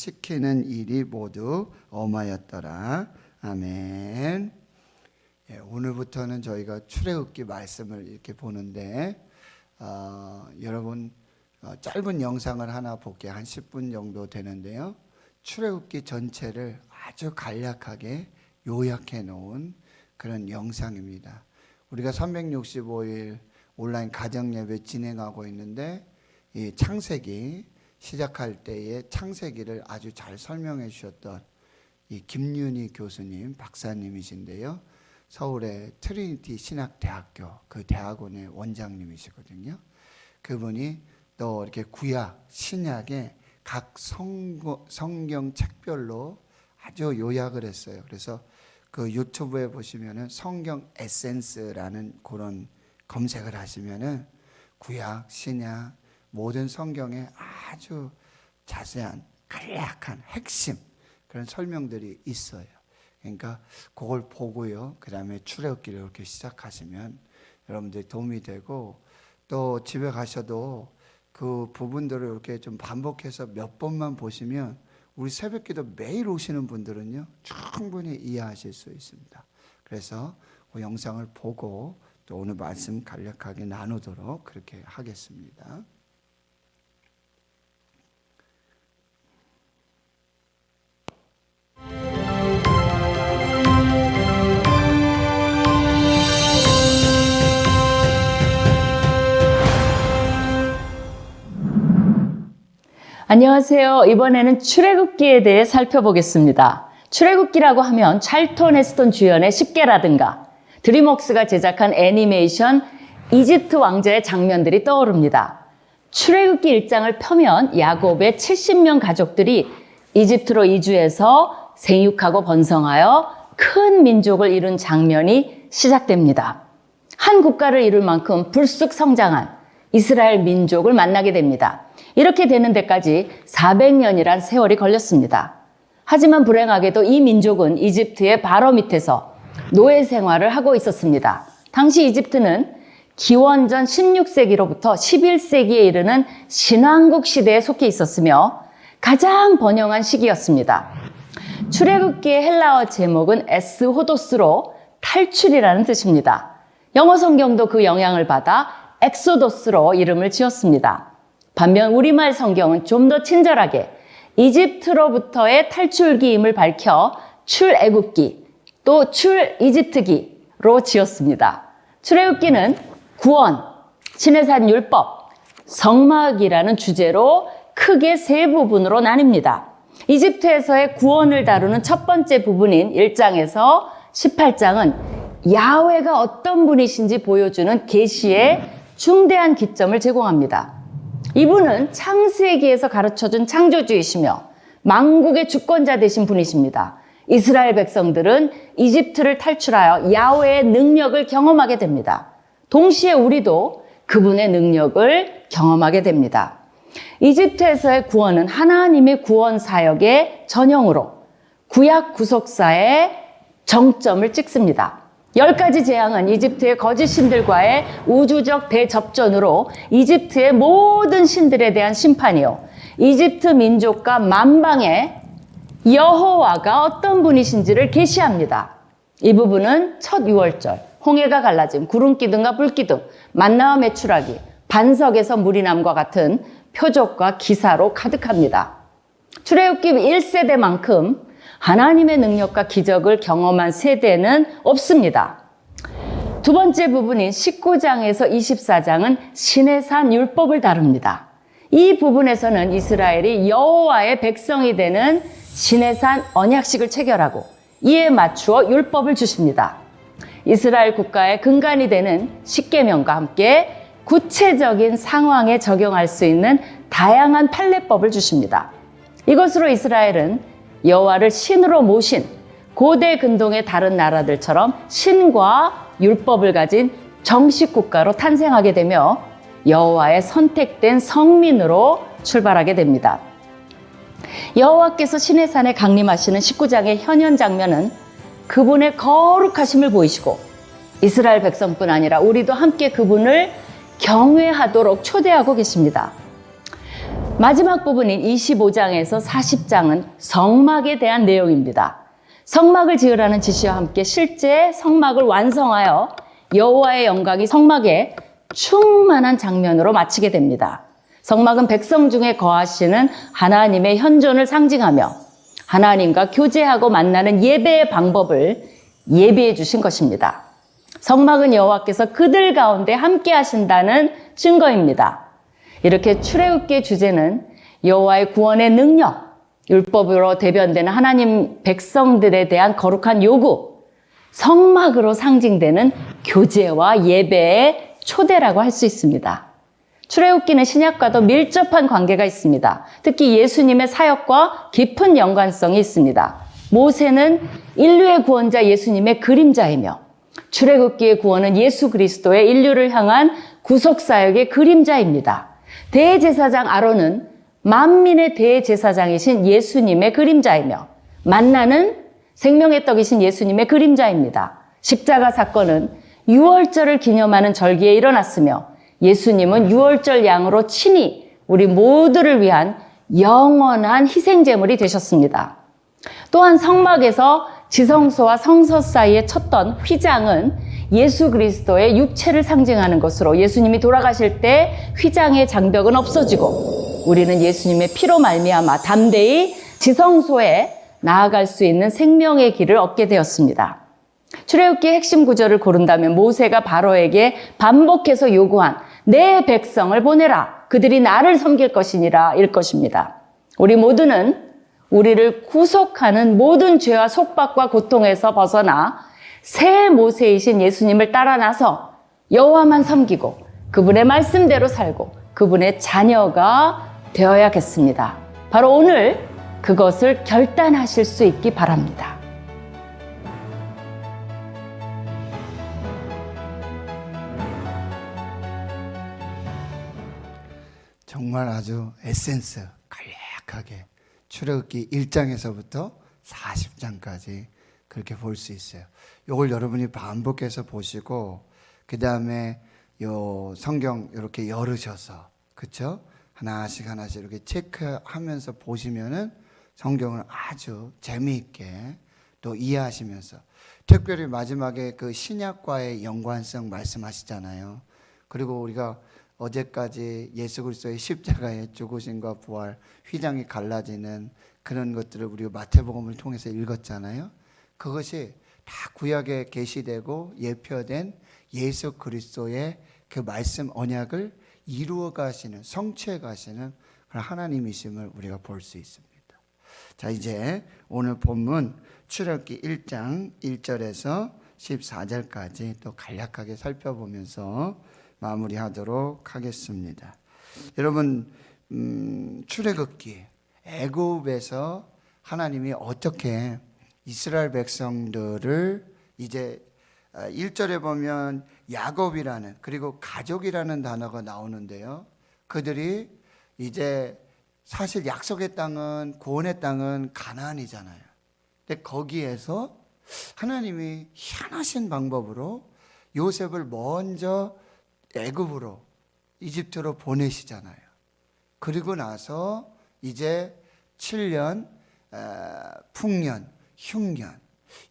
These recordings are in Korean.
시키는 일이 모두 엄하였더라. 아멘. 오늘부터는 저희가 출애굽기 말씀을 이렇게 보는데 여러분 짧은 영상을 하나 볼게. 한 10분 정도 되는데요. 출애굽기 전체를 아주 간략하게 요약해 놓은 그런 영상입니다. 우리가 365일 온라인 가정예배 진행하고 있는데 이 창세기 시작할 때의 창세기를 아주 잘 설명해 주셨던 이 김윤희 교수님 박사님이신데요. 서울의 트리니티 신학대학교 그 대학원의 원장님이시거든요. 그분이 또 이렇게 구약, 신약의 각 성경 책별로 아주 요약을 했어요. 그래서 그 유튜브에 보시면은 성경 에센스라는 그런 검색을 하시면은 구약, 신약 모든 성경에 아주 자세한 간략한 핵심 그런 설명들이 있어요. 그러니까 그걸 보고요. 그 다음에 출애굽기를 이렇게 시작하시면 여러분들이 도움이 되고 또 집에 가셔도 그 부분들을 이렇게 좀 반복해서 몇 번만 보시면 우리 새벽기도 매일 오시는 분들은요 충분히 이해하실 수 있습니다. 그래서 그 영상을 보고 또 오늘 말씀 간략하게 나누도록 그렇게 하겠습니다. 안녕하세요. 이번에는 출애굽기에 대해 살펴보겠습니다. 출애굽기라고 하면 찰톤 헤스턴 주연의 10개라든가 드림웍스가 제작한 애니메이션 이집트 왕자의 장면들이 떠오릅니다. 출애굽기 1장을 펴면 야곱의 70명 가족들이 이집트로 이주해서 생육하고 번성하여 큰 민족을 이룬 장면이 시작됩니다. 한 국가를 이룰 만큼 불쑥 성장한 이스라엘 민족을 만나게 됩니다. 이렇게 되는 데까지 400년이란 세월이 걸렸습니다. 하지만 불행하게도 이 민족은 이집트의 바로 밑에서 노예 생활을 하고 있었습니다. 당시 이집트는 기원전 16세기로부터 11세기에 이르는 신왕국 시대에 속해 있었으며 가장 번영한 시기였습니다. 출애굽기의 헬라어 제목은 에스호도스로 탈출이라는 뜻입니다. 영어 성경도 그 영향을 받아 엑소도스로 이름을 지었습니다. 반면 우리말 성경은 좀 더 친절하게 이집트로부터의 탈출기임을 밝혀 출애굽기 또 출이집트기로 지었습니다. 출애굽기는 구원, 시내산 율법, 성막이라는 주제로 크게 세 부분으로 나뉩니다. 이집트에서의 구원을 다루는 첫 번째 부분인 1장에서 18장은 야훼가 어떤 분이신지 보여주는 계시의 중대한 기점을 제공합니다. 이분은 창세기에서 가르쳐준 창조주이시며 만국의 주권자 되신 분이십니다. 이스라엘 백성들은 이집트를 탈출하여 야훼의 능력을 경험하게 됩니다. 동시에 우리도 그분의 능력을 경험하게 됩니다. 이집트에서의 구원은 하나님의 구원 사역의 전형으로 구약 구속사의 정점을 찍습니다. 10가지 재앙은 이집트의 거짓 신들과의 우주적 대접전으로 이집트의 모든 신들에 대한 심판이요, 이집트 민족과 만방의 여호와가 어떤 분이신지를 계시합니다. 이 부분은 첫 유월절, 홍해가 갈라짐, 구름기둥과 불기둥, 만나와 메추라기, 반석에서 물이 남과 같은 표적과 기사로 가득합니다. 출애굽기 1세대만큼 하나님의 능력과 기적을 경험한 세대는 없습니다. 두 번째 부분인 19장에서 24장은 시내산 율법을 다룹니다. 이 부분에서는 이스라엘이 여호와의 백성이 되는 시내산 언약식을 체결하고 이에 맞추어 율법을 주십니다. 이스라엘 국가의 근간이 되는 십계명과 함께 구체적인 상황에 적용할 수 있는 다양한 판례법을 주십니다. 이것으로 이스라엘은 여호와를 신으로 모신 고대 근동의 다른 나라들처럼 신과 율법을 가진 정식 국가로 탄생하게 되며 여호와의 선택된 성민으로 출발하게 됩니다. 여호와께서 시내산에 강림하시는 19장의 현현 장면은 그분의 거룩하심을 보이시고 이스라엘 백성뿐 아니라 우리도 함께 그분을 경외하도록 초대하고 계십니다. 마지막 부분인 25장에서 40장은 성막에 대한 내용입니다. 성막을 지으라는 지시와 함께 실제 성막을 완성하여 여호와의 영광이 성막에 충만한 장면으로 마치게 됩니다. 성막은 백성 중에 거하시는 하나님의 현존을 상징하며 하나님과 교제하고 만나는 예배의 방법을 예비해 주신 것입니다. 성막은 여호와께서 그들 가운데 함께 하신다는 증거입니다. 이렇게 출애굽기의 주제는 여호와의 구원의 능력, 율법으로 대변되는 하나님 백성들에 대한 거룩한 요구, 성막으로 상징되는 교제와 예배의 초대라고 할 수 있습니다. 출애굽기는 신약과도 밀접한 관계가 있습니다. 특히 예수님의 사역과 깊은 연관성이 있습니다. 모세는 인류의 구원자 예수님의 그림자이며 출애굽기의 구원은 예수 그리스도의 인류를 향한 구속사역의 그림자입니다. 대제사장 아론은 만민의 대제사장이신 예수님의 그림자이며 만나는 생명의 떡이신 예수님의 그림자입니다. 십자가 사건은 유월절을 기념하는 절기에 일어났으며 예수님은 유월절 양으로 친히 우리 모두를 위한 영원한 희생제물이 되셨습니다. 또한 성막에서 지성소와 성서 사이에 쳤던 휘장은 예수 그리스도의 육체를 상징하는 것으로 예수님이 돌아가실 때 휘장의 장벽은 없어지고 우리는 예수님의 피로 말미암아 담대히 지성소에 나아갈 수 있는 생명의 길을 얻게 되었습니다. 출애굽기의 핵심 구절을 고른다면 모세가 바로에게 반복해서 요구한 내 백성을 보내라. 그들이 나를 섬길 것이니라 일 것입니다. 우리 모두는 우리를 구속하는 모든 죄와 속박과 고통에서 벗어나 새 모세이신 예수님을 따라 나서 여호와만 섬기고 그분의 말씀대로 살고 그분의 자녀가 되어야겠습니다. 바로 오늘 그것을 결단하실 수 있기 바랍니다. 정말 아주 에센스 간략하게 출애굽기 1장에서부터 40장까지 그렇게 볼 수 있어요. 이걸 여러분이 반복해서 보시고 그 다음에 요 성경 이렇게 열으셔서 그렇죠? 하나씩 이렇게 체크하면서 보시면은 성경을 아주 재미있게 또 이해하시면서 특별히 마지막에 그 신약과의 연관성 말씀하시잖아요. 그리고 우리가 어제까지 예수 그리스도의 십자가의 죽으심과 부활, 휘장이 갈라지는 그런 것들을 우리가 마태복음을 통해서 읽었잖아요. 그것이 다 구약에 계시되고 예표된 예수 그리스도의 그 말씀 언약을 이루어 가시는, 성취해 가시는 그런 하나님이심을 우리가 볼 수 있습니다. 자, 이제 오늘 본문 출애굽기 1장 1절에서 14절까지 또 간략하게 살펴보면서 마무리하도록 하겠습니다. 여러분, 출애굽기 애굽에서 하나님이 어떻게 이스라엘 백성들을 이제 1절에 보면 야곱이라는 그리고 가족이라는 단어가 나오는데요. 그들이 이제 사실 약속의 땅은 구원의 땅은 가나안이잖아요. 근데 거기에서 하나님이 희한하신 방법으로 요셉을 먼저 애굽으로 이집트로 보내시잖아요. 그리고 나서 이제 7년 풍년, 흉년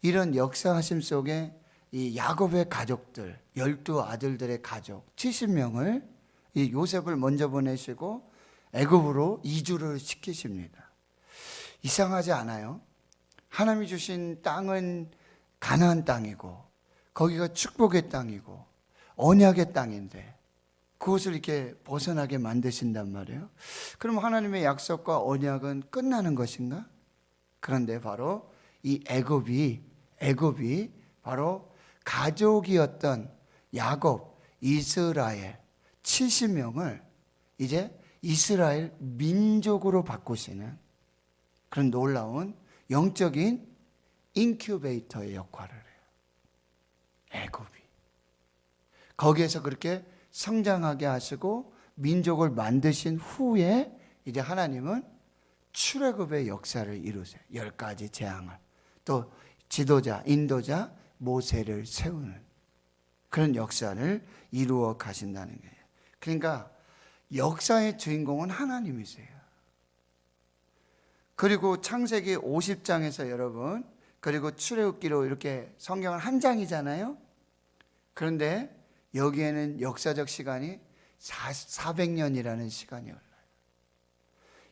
이런 역사하심 속에 이 야곱의 가족들 12아들들의 가족 70명을 이 요셉을 먼저 보내시고 애굽으로 이주를 시키십니다. 이상하지 않아요? 하나님이 주신 땅은 가나안 땅이고 거기가 축복의 땅이고 언약의 땅인데 그것을 이렇게 벗어나게 만드신단 말이에요. 그럼 하나님의 약속과 언약은 끝나는 것인가? 그런데 바로 이 애굽이 바로 가족이었던 야곱, 이스라엘 70명을 이제 이스라엘 민족으로 바꾸시는 그런 놀라운 영적인 인큐베이터의 역할을 해요. 애굽이. 거기에서 그렇게 성장하게 하시고 민족을 만드신 후에 이제 하나님은 출애굽의 역사를 이루세요. 10가지 재앙을. 또 지도자, 인도자 모세를 세우는 그런 역사를 이루어 가신다는 거예요. 그러니까 역사의 주인공은 하나님이세요. 그리고 창세기 50장에서 여러분, 그리고 출애굽기로 이렇게 성경은 한 장이잖아요. 그런데 여기에는 역사적 시간이 400년이라는 시간이 흘러요.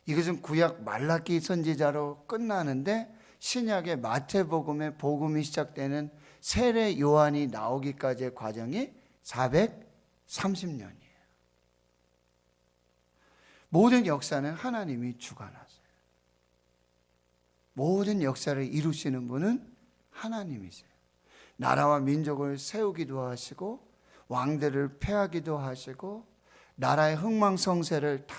이것은 구약 말라기 선지자로 끝나는데 신약의 마태복음의 복음이 시작되는 세례 요한이 나오기까지의 과정이 430년이에요. 모든 역사는 하나님이 주관하세요. 모든 역사를 이루시는 분은 하나님이세요. 나라와 민족을 세우기도 하시고 왕들을 폐하기도 하시고 나라의 흥망성쇠를 다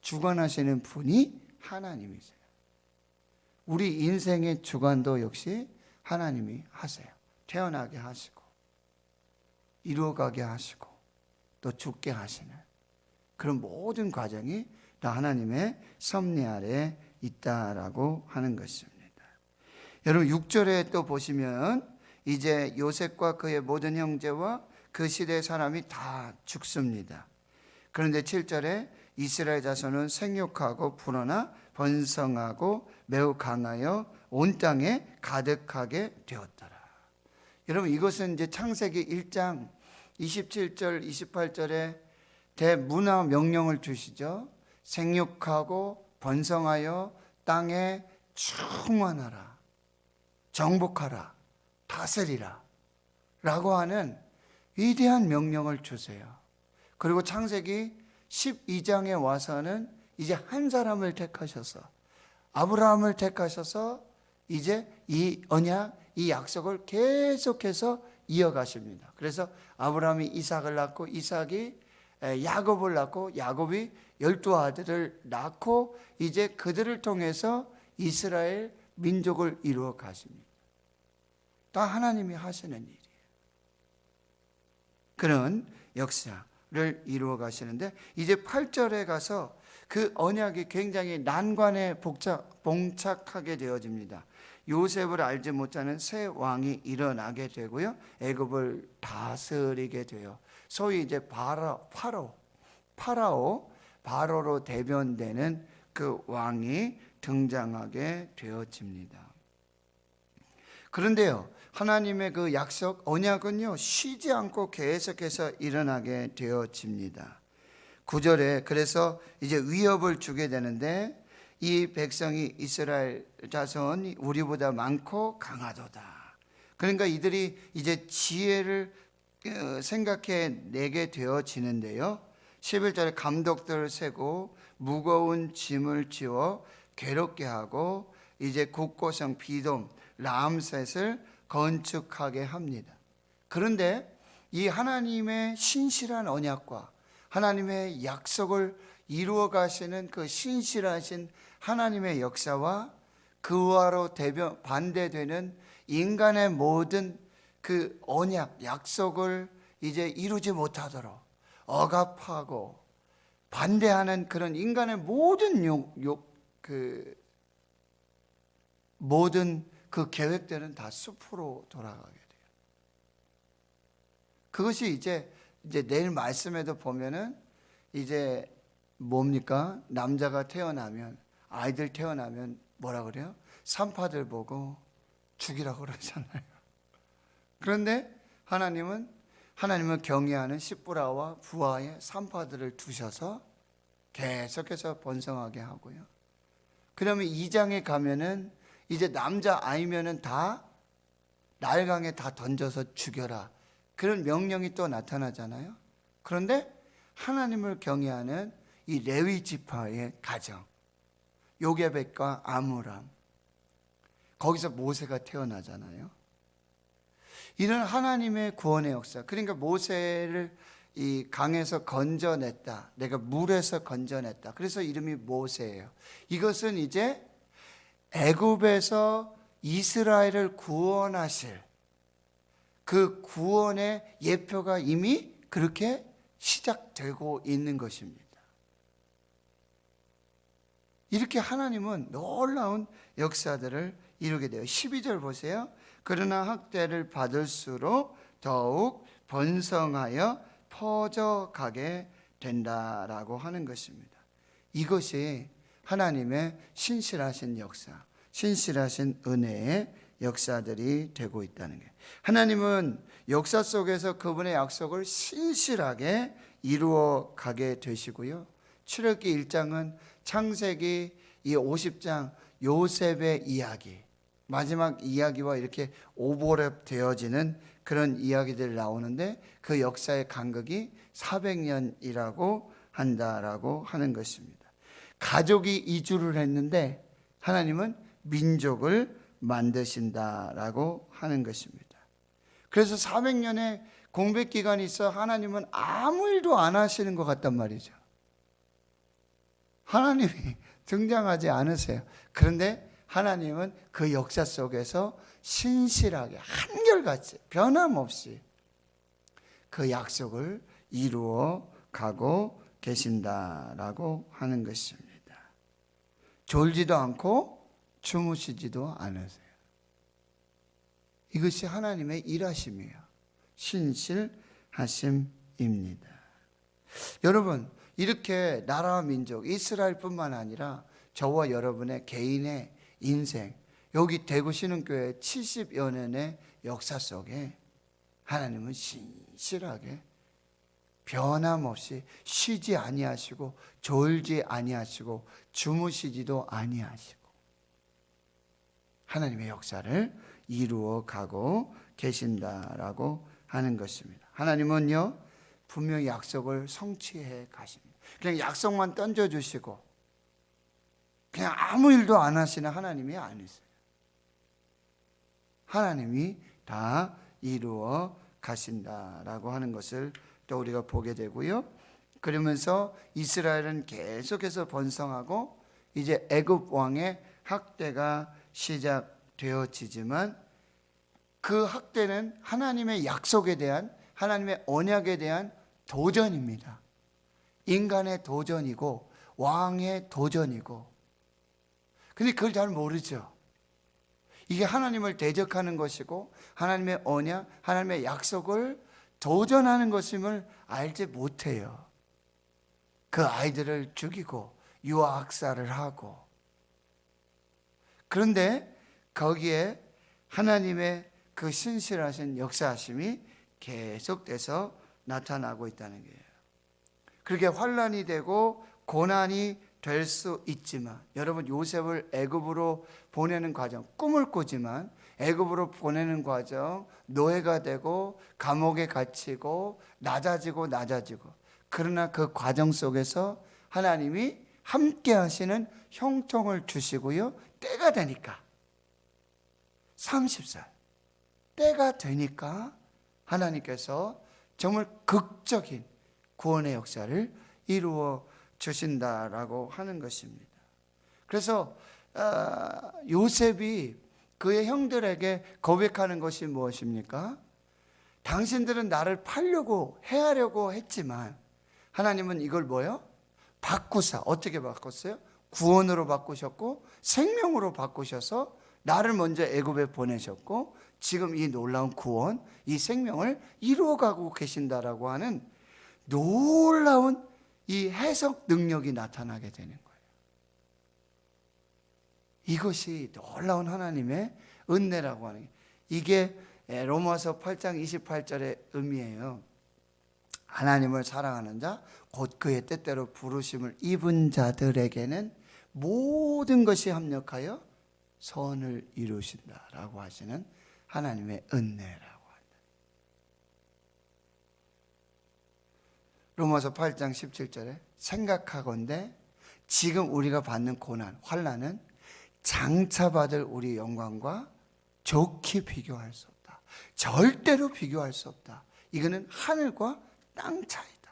주관하시는 분이 하나님이세요. 우리 인생의 주관도 역시 하나님이 하세요. 태어나게 하시고 이루어가게 하시고 또 죽게 하시는 그런 모든 과정이 다 하나님의 섭리 아래 있다라고 하는 것입니다. 여러분 6절에 또 보시면 이제 요셉과 그의 모든 형제와 그 시대의 사람이 다 죽습니다. 그런데 7절에 이스라엘 자손은 생육하고 불어나 번성하고 매우 강하여 온 땅에 가득하게 되었더라. 여러분 이것은 이제 창세기 1장 27절 28절에 대문화 명령을 주시죠. 생육하고 번성하여 땅에 충만하라, 정복하라, 다스리라 라고 하는 위대한 명령을 주세요. 그리고 창세기 12장에 와서는 이제 한 사람을 택하셔서 아브라함을 택하셔서 이제 이 언약, 이 약속을 계속해서 이어가십니다. 그래서 아브라함이 이삭을 낳고 이삭이 야곱을 낳고 야곱이 12아들을 낳고 이제 그들을 통해서 이스라엘 민족을 이루어 가십니다. 다 하나님이 하시는 일이에요. 그런 역사를 이루어 가시는데 이제 8절에 가서 그 언약이 굉장히 난관에 봉착하게 되어집니다. 요셉을 알지 못하는 새 왕이 일어나게 되고요. 애굽을 다스리게 돼요. 소위 이제 바로로 대변되는 그 왕이 등장하게 되어집니다. 그런데요, 하나님의 그 약속, 언약은요, 쉬지 않고 계속해서 일어나게 되어집니다. 9절에 그래서 이제 위협을 주게 되는데 이 백성이 이스라엘 자손이 우리보다 많고 강하도다. 그러니까 이들이 이제 지혜를 생각해 내게 되어지는데요. 11절에 감독들을 세고 무거운 짐을 지워 괴롭게 하고 이제 국고성 비돔 람셋을 건축하게 합니다. 그런데 이 하나님의 신실한 언약과 하나님의 약속을 이루어 가시는 그 신실하신 하나님의 역사와 그와로 반대되는 인간의 모든 그 언약, 약속을 이제 이루지 못하도록 억압하고 반대하는 그런 인간의 모든 그 계획들은 다 숲으로 돌아가게 돼요. 그것이 이제 내일 말씀에도 보면은 이제 뭡니까? 남자가 태어나면, 아이들 태어나면 뭐라 그래요? 산파들 보고 죽이라고 그러잖아요. 그런데 하나님은 경외하는 시브라와 부하의 산파들을 두셔서 계속해서 번성하게 하고요. 그러면 2장에 가면은 이제 남자 아이면은 다 날강에 다 던져서 죽여라. 그런 명령이 또 나타나잖아요. 그런데 하나님을 경외하는 이 레위 지파의 가정, 요게벳과 아므람, 거기서 모세가 태어나잖아요. 이런 하나님의 구원의 역사, 그러니까 모세를 이 강에서 건져냈다, 내가 물에서 건져냈다. 그래서 이름이 모세예요. 이것은 이제 애굽에서 이스라엘을 구원하실 그 구원의 예표가 이미 그렇게 시작되고 있는 것입니다. 이렇게 하나님은 놀라운 역사들을 이루게 돼요. 12절 보세요. 그러나 학대를 받을수록 더욱 번성하여 퍼져가게 된다라고 하는 것입니다. 이것이 하나님의 신실하신 역사, 신실하신 은혜의 역사들이 되고 있다는 거예요. 하나님은 역사 속에서 그분의 약속을 신실하게 이루어 가게 되시고요. 출애굽기 1장은 창세기 이 50장 요셉의 이야기, 마지막 이야기와 이렇게 오버랩 되어지는 그런 이야기들 나오는데 그 역사의 간극이 400년이라고 한다라고 하는 것입니다. 가족이 이주를 했는데 하나님은 민족을 만드신다라고 하는 것입니다. 그래서 400년의 공백 기간이 있어 하나님은 아무 일도 안 하시는 것 같단 말이죠. 하나님이 등장하지 않으세요. 그런데 하나님은 그 역사 속에서 신실하게 한결같이 변함없이 그 약속을 이루어 가고 계신다라고 하는 것입니다. 졸지도 않고 주무시지도 않으세요. 이것이 하나님의 일하심이에요. 신실하심입니다. 여러분, 이렇게 나라와 민족, 이스라엘뿐만 아니라 저와 여러분의 개인의 인생, 여기 대구 신흥교회 70여 년의 역사 속에 하나님은 신실하게 변함없이 쉬지 아니하시고 졸지 아니하시고 주무시지도 아니하시고 하나님의 역사를 이루어 가고 계신다라고 하는 것입니다. 하나님은요 분명히 약속을 성취해 가십니다. 그냥 약속만 던져주시고 그냥 아무 일도 안 하시는 하나님이 아니세요. 하나님이 다 이루어 가신다라고 하는 것을 또 우리가 보게 되고요. 그러면서 이스라엘은 계속해서 번성하고 이제 애굽 왕의 학대가 시작되어지지만 그 학대는 하나님의 약속에 대한, 하나님의 언약에 대한 도전입니다. 인간의 도전이고 왕의 도전이고, 근데 그걸 잘 모르죠. 이게 하나님을 대적하는 것이고 하나님의 언약, 하나님의 약속을 도전하는 것임을 알지 못해요. 그 아이들을 죽이고 유아학살을 하고. 그런데 거기에 하나님의 그 신실하신 역사하심이 계속돼서 나타나고 있다는 거예요. 그렇게 환난이 되고 고난이 될 수 있지만, 여러분 요셉을 애굽으로 보내는 과정, 꿈을 꾸지만 애굽으로 보내는 과정, 노예가 되고 감옥에 갇히고 낮아지고, 그러나 그 과정 속에서 하나님이 함께 하시는 형통을 주시고요. 때가 되니까 30살 때가 되니까 하나님께서 정말 극적인 구원의 역사를 이루어 주신다라고 하는 것입니다. 그래서 요셉이 그의 형들에게 고백하는 것이 무엇입니까? 당신들은 나를 팔려고 해하려고 했지만 하나님은 이걸 뭐요? 바꾸사. 어떻게 바꿨어요? 구원으로 바꾸셨고 생명으로 바꾸셔서 나를 먼저 애굽에 보내셨고 지금 이 놀라운 구원, 이 생명을 이루어가고 계신다라고 하는 놀라운 이 해석 능력이 나타나게 되는 거예요. 이것이 놀라운 하나님의 은혜라고 하는 게, 이게 로마서 8장 28절의 의미예요. 하나님을 사랑하는 자, 곧 그의 뜻대로 부르심을 입은 자들에게는 모든 것이 합력하여 선을 이루신다라고 하시는 하나님의 은혜라고 한다. 로마서 8장 17절에 생각하건대 지금 우리가 받는 고난, 환난은 장차 받을 우리 영광과 좋게 비교할 수 없다. 절대로 비교할 수 없다. 이거는 하늘과 땅 차이다.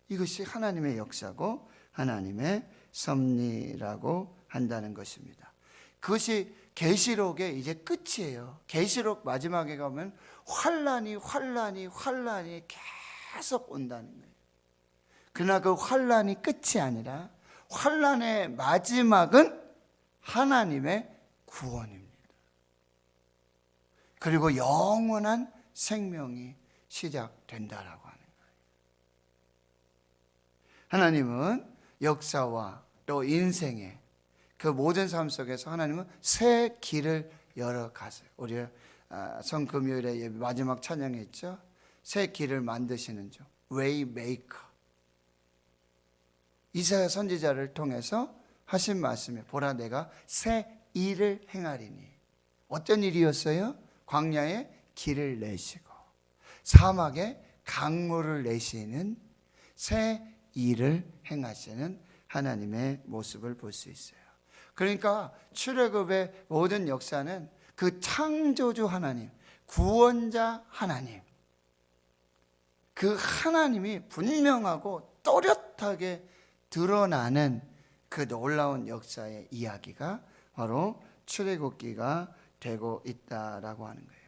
이것이 하나님의 역사고 하나님의 섭리라고 한다는 것입니다. 그것이 계시록의 이제 끝이에요. 계시록 마지막에 가면 환난이 계속 온다는 거예요. 그러나 그 환난이 끝이 아니라 환난의 마지막은 하나님의 구원입니다. 그리고 영원한 생명이 시작된다라고 하는 거예요. 하나님은 역사와 또 인생의 그 모든 삶 속에서 하나님은 새 길을 열어가세요. 우리 성금요일에 예배 마지막 찬양했죠. 새 길을 만드시는 주, 웨이메이커. 이사야 선지자를 통해서 하신 말씀에 보라 내가 새 일을 행하리니. 어떤 일이었어요? 광야에 길을 내시고 사막에 강물을 내시는 새 일을 행하시는 하나님의 모습을 볼 수 있어요. 그러니까 출애굽의 모든 역사는 그 창조주 하나님, 구원자 하나님, 그 하나님이 분명하고 또렷하게 드러나는 그 놀라운 역사의 이야기가 바로 출애굽기가 되고 있다라고 하는 거예요.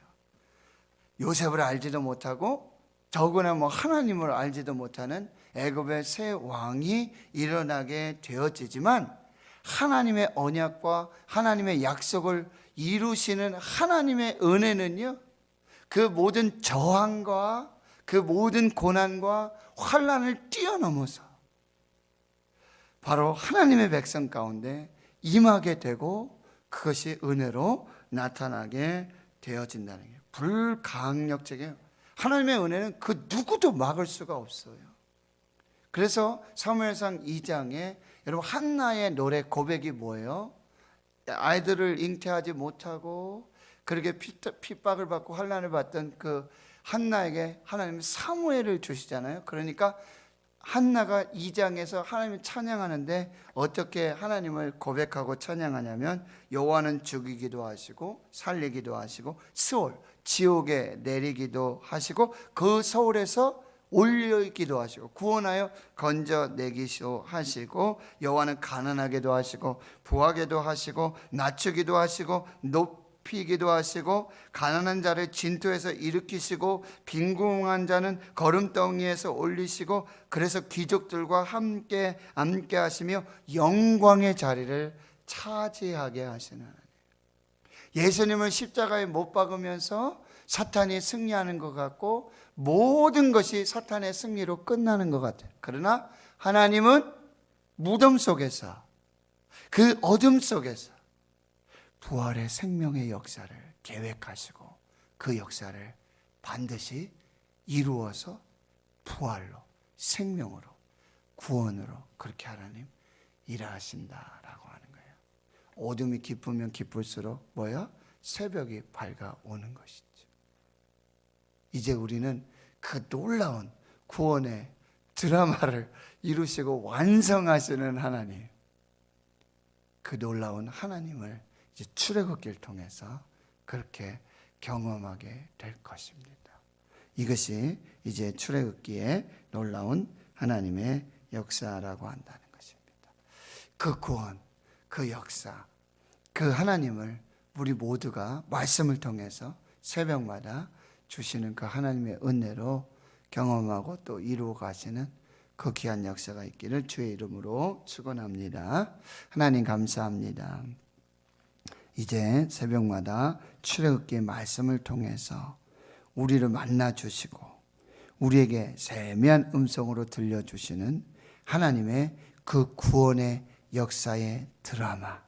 요셉을 알지도 못하고 더구나 하나님을 알지도 못하는 애굽의 새 왕이 일어나게 되어지지만 하나님의 언약과 하나님의 약속을 이루시는 하나님의 은혜는요, 그 모든 저항과 그 모든 고난과 환난을 뛰어넘어서 바로 하나님의 백성 가운데 임하게 되고 그것이 은혜로 나타나게 되어진다는 거예요. 불강력적이에요. 하나님의 은혜는 그 누구도 막을 수가 없어요. 그래서 사무엘상 2장에 여러분 한나의 노래 고백이 뭐예요? 아이들을 잉태하지 못하고 그렇게 핍박을 받고 환난을 받던 그 한나에게 하나님이 사무엘을 주시잖아요. 그러니까 한나가 2장에서 하나님을 찬양하는데 어떻게 하나님을 고백하고 찬양하냐면 여호와는 죽이기도 하시고 살리기도 하시고 스올 지옥에 내리기도 하시고 그 서울에서 올리기도 하시고 구원하여 건져내기도 하시고 여호와는 가난하게도 하시고 부하게도 하시고 낮추기도 하시고 높이기도 하시고 가난한 자를 진토에서 일으키시고 빈궁한 자는 거름덩이에서 올리시고 그래서 귀족들과 함께 앉게 하시며 영광의 자리를 차지하게 하시는 하나님. 예수님을 십자가에 못 박으면서 사탄이 승리하는 것 같고 모든 것이 사탄의 승리로 끝나는 것 같아요. 그러나 하나님은 무덤 속에서 그 어둠 속에서 부활의 생명의 역사를 계획하시고 그 역사를 반드시 이루어서 부활로 생명으로 구원으로 그렇게 하나님 일하신다라고 하는 거예요. 어둠이 깊으면 깊을수록 뭐야? 새벽이 밝아오는 것이죠. 이제 우리는 그 놀라운 구원의 드라마를 이루시고 완성하시는 하나님, 그 놀라운 하나님을 이제 출애굽기를 통해서 그렇게 경험하게 될 것입니다. 이것이 이제 출애굽기의 놀라운 하나님의 역사라고 한다는 것입니다. 그 구원, 그 역사, 그 하나님을 우리 모두가 말씀을 통해서 새벽마다 주시는 그 하나님의 은혜로 경험하고 또 이루어 가시는 그 귀한 역사가 있기를 주의 이름으로 축원합니다. 하나님 감사합니다. 이제 새벽마다 출애굽기의 말씀을 통해서 우리를 만나 주시고 우리에게 세미한 음성으로 들려주시는 하나님의 그 구원의 역사의 드라마,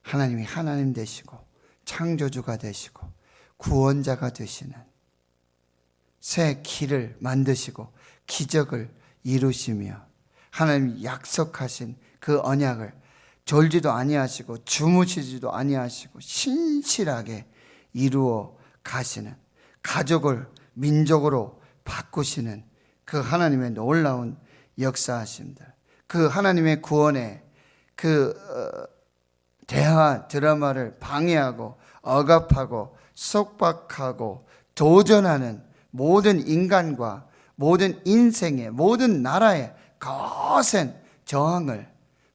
하나님이 하나님 되시고 창조주가 되시고 구원자가 되시는 새 길을 만드시고 기적을 이루시며 하나님이 약속하신 그 언약을 졸지도 아니하시고 주무시지도 아니하시고 신실하게 이루어 가시는, 가족을 민족으로 바꾸시는 그 하나님의 놀라운 역사하심들, 그 하나님의 구원의 그 대화 드라마를 방해하고 억압하고 속박하고 도전하는 모든 인간과 모든 인생의 모든 나라의 거센 저항을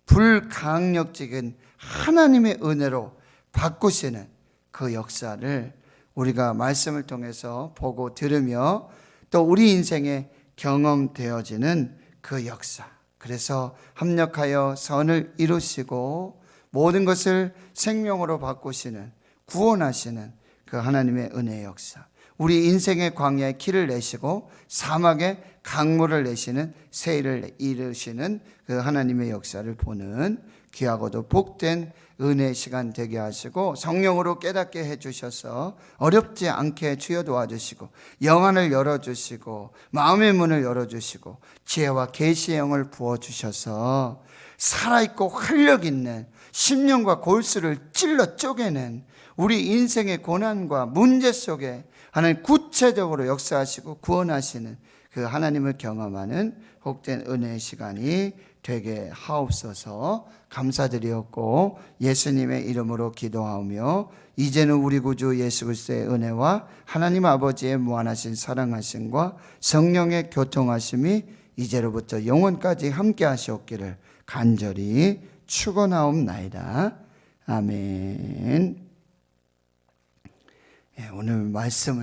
불강력적인 하나님의 은혜로 바꾸시는 그 역사를 우리가 말씀을 통해서 보고 들으며 또 우리 인생에 경험되어지는 그 역사, 그래서 합력하여 선을 이루시고 모든 것을 생명으로 바꾸시는, 구원하시는 그 하나님의 은혜의 역사, 우리 인생의 광야에 길을 내시고 사막에 강물을 내시는 세일을 이루시는 그 하나님의 역사를 보는 귀하고도 복된 은혜의 시간 되게 하시고 성령으로 깨닫게 해주셔서 어렵지 않게 주여 도와주시고 영안을 열어주시고 마음의 문을 열어주시고 지혜와 계시의 영을 부어주셔서 살아있고 활력 있는 심령과 골수를 찔러 쪼개는 우리 인생의 고난과 문제 속에 하나님 구체적으로 역사하시고 구원하시는 그 하나님을 경험하는 복된 은혜의 시간이 되게 하옵소서. 감사드리었고 예수님의 이름으로 기도하며 이제는 우리 구주 예수 그리스도의 은혜와 하나님 아버지의 무한하신 사랑하심과 성령의 교통하심이 이제로부터 영원까지 함께 하시옵기를 간절히 축원하옵나이다. 아멘. 오늘 말씀을